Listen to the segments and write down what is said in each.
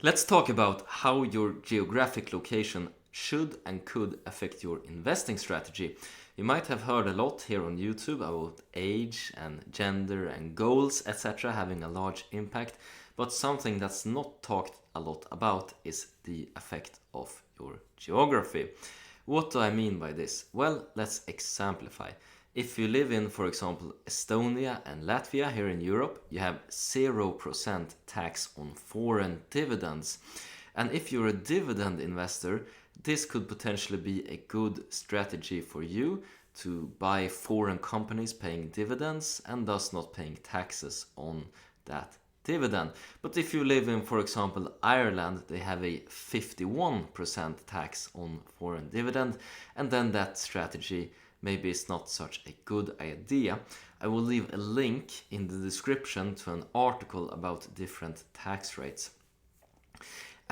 Let's talk about how your geographic location should and could affect your investing strategy. You might have heard a lot here on YouTube about age and gender and goals, etc., having a large impact, but something that's not talked a lot about is the effect of your geography. What do I mean by this? Well, let's exemplify. If you live in, for example, Estonia and Latvia here in Europe, you have 0% tax on foreign dividends. And if you're a dividend investor, this could potentially be a good strategy for you to buy foreign companies paying dividends and thus not paying taxes on that dividend. But if you live in, for example, Ireland, they have a 51% tax on foreign dividend, and then that strategy maybe it's not such a good idea. I will leave a link in the description to an article about different tax rates.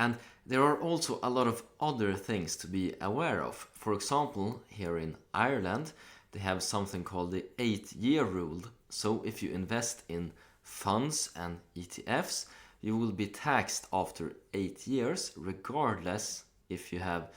And there are also a lot of other things to be aware of. For example, here in Ireland, they have something called the 8-year rule. So if you invest in funds and ETFs, you will be taxed after 8 years, regardless if you have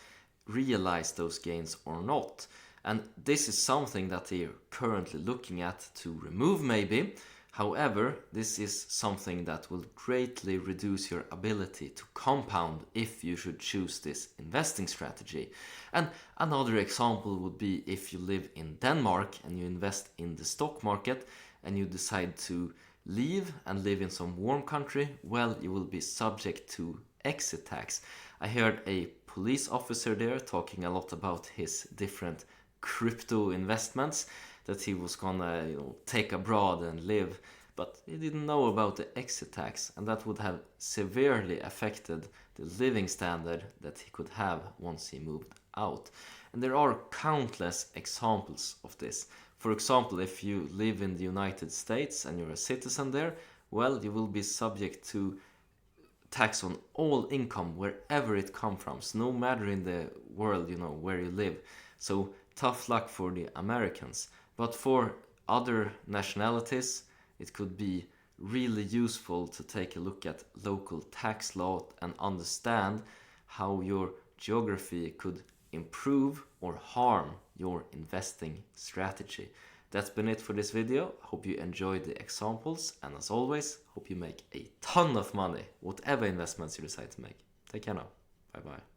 realized those gains or not. And this is something that they're currently looking at to remove maybe. However, this is something that will greatly reduce your ability to compound if you should choose this investing strategy. And another example would be if you live in Denmark and you invest in the stock market and you decide to leave and live in some warm country, well, you will be subject to exit tax. I heard a police officer there talking a lot about his different crypto investments that he was gonna take abroad and live, but he didn't know about the exit tax, and that would have severely affected the living standard that he could have once he moved out. And there are countless examples of this. For example, if you live in the United States and you're a citizen there, well, you will be subject to tax on all income wherever it comes from, so no matter in the world where you live. So tough luck for the Americans. But for other nationalities, it could be really useful to take a look at local tax law and understand how your geography could improve or harm your investing strategy. That's been it for this video. Hope you enjoyed the examples, and as always, hope you make a ton of money, whatever investments you decide to make. Take care now. Bye bye.